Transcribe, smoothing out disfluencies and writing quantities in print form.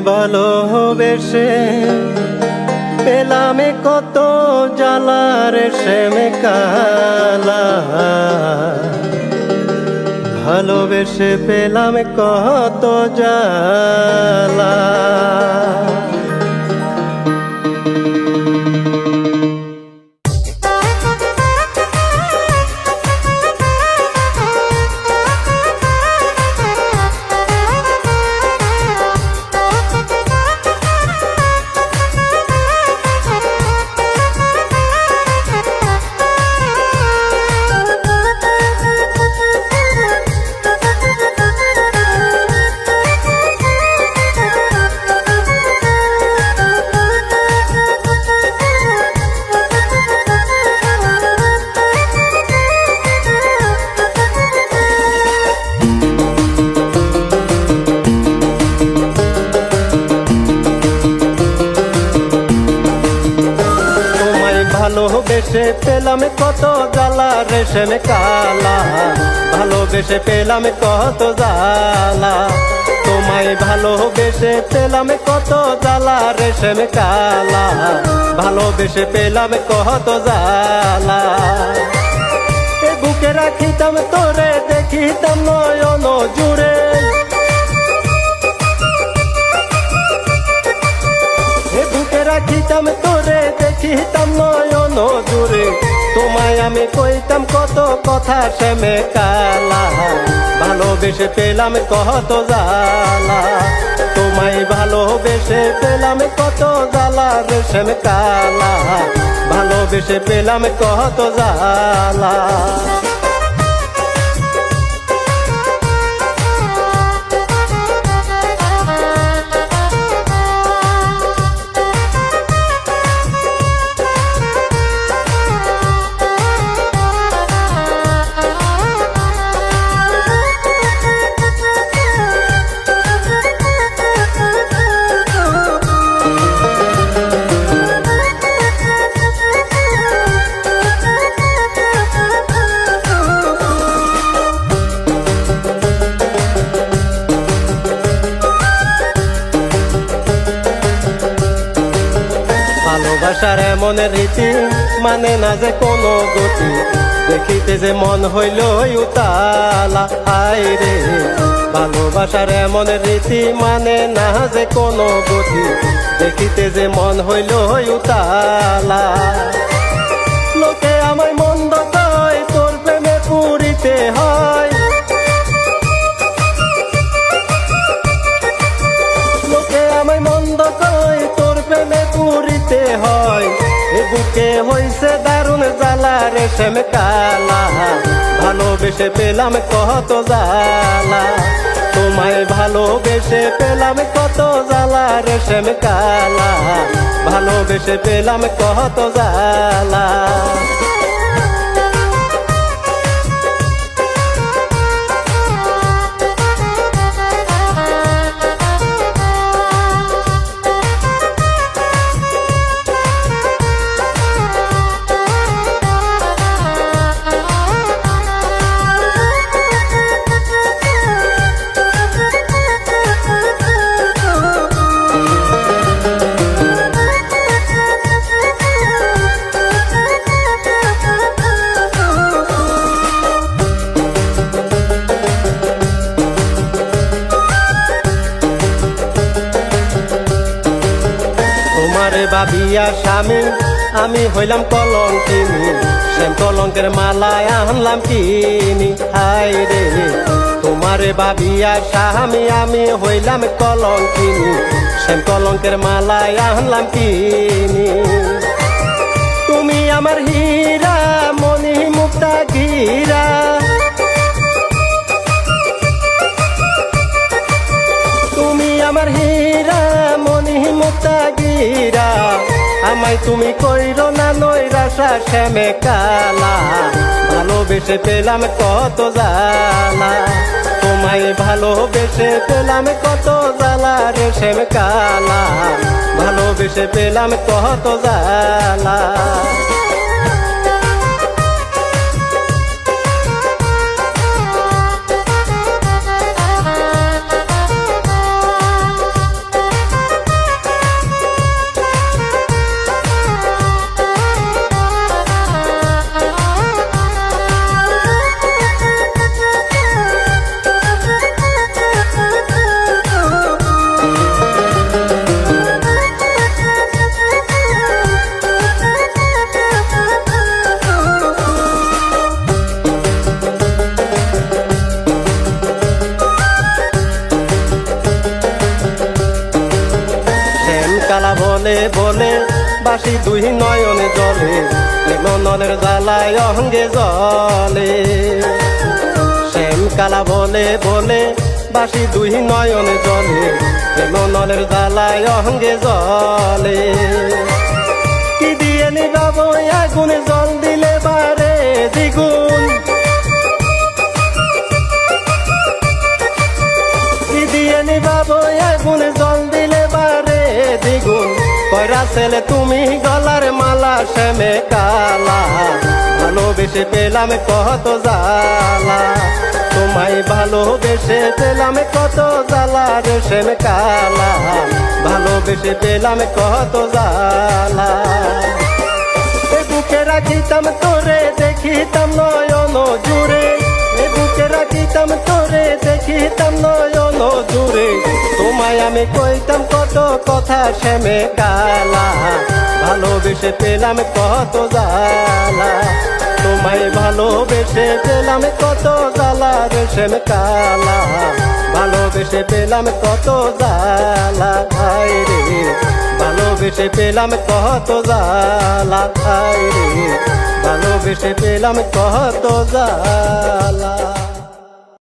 ভালোবেসে পেলাম কত জ্বালার শ্যামে কালা, ভালোবেসে পেলাম কত জ্বালা। ভালোবেসে পেলাম কত জ্বালা রেশম কালা, ভালোবেসে পেলাম কত জ্বালা। তোমায় ভালোবেসে পেলাম কত জ্বালা রেশম কালা, ভালোবেসে পেলাম কত জ্বালা। এ বুকে রাখিতাম তোরে দেখিতাম নয়ন জুড়ে, এ বুকে রাখিতাম তোরে দেখিতাম নয়ন জুড়ে। তোমায় আমি কইতাম কত কথা শ্যামে কালা, ভালোবেসে পেলাম কত জ্বালা। তোমায় ভালোবেসে পেলাম কত জ্বালা রেশম কালা, ভালোবেসে পেলাম কত জ্বালা। ভালোবাসার এমন রীতি মানে না যে কোনো গতি, দেখিতে যে মন হইল উতালা। হায় রে ভালোবাসার এমন রীতি মানে না যে কোনো গতি, দেখিতে যে মন হইল উতালা। লোকে আমায় মন্দ কয় তোর প্রেমে পুরিতে হয়, লোকে আমায় মন্দ কয় তোর প্রেমে পুরিতে হয়। এ বুকে হইছে দারুণ জ্বালা রেশম কালা, ভালোবেসে পেলাম কত জ্বালা। তোমায় ভালোবেসে পেলাম কত জ্বালা রেশম কালা, ভালোবেসে পেলাম কত জ্বালা। ভাবিয়া স্বামী আমি হইলাম কলঙ্কিনী, শ্যাম কলঙ্কের মালায় আনলাম কিনি। হায় রে তোমারে ভাবিয়া স্বামী আমি হইলাম কলঙ্কিনী, শ্যাম কলঙ্কের মালায় আনলাম কিনি। তুমি আমার হীরা মনি মুক্তা গীরা, তুমি আমার হীরা মনি মুক্তা গীরা। আমায় তুমি কইরো না নৈরাশা শ্যামে কালা, ভালোবেসে পেলাম কত জ্বালা। তোমায় ভালোবেসে পেলাম কত জ্বালা রেশম কালা, ভালোবেসে পেলাম কত জ্বালা। বলে বলে বাসি দুই নয়নে জলে মনের জ্বালায় অঙ্গে জলে শ্যামকালা বলে বলে বাসি দুই নয়নে জলে মনের জ্বালায় অঙ্গে জলে কি দিয়ে নিবাব আগুন জল দিলে বারে দ্বিগুণ কি দিয়ে নিবাব আগুন জল দিলে বারে দ্বিগুণ কয়রা ছেলে তুমি গলার মালা শ্যামে কালা ভালোবেসে পেলাম কত জ্বালা তোমায় ভালোবেসে পেলাম কত জ্বালা রে শ্যামে কালা ভালোবেসে পেলাম কত জ্বালা এ বুকে রাখিতাম তোরে দেখিতাম নয়ন জুড়ে এ বুকে রাখিতাম তোরে দেখিতাম নয়ন জুড়ে তোমায় আমি কইতাম কত কথা শ্যামে কালা ভালোবেসে পেলাম কত জ্বালা তোমায় ভালোবেসে পেলাম কত জ্বালা রে শ্যামে কালা ভালোবেসে পেলাম কত জ্বালা রে ভালোবেসে পেলাম কত জ্বালা রে ভালোবেসে পেলাম কত জ্বালা।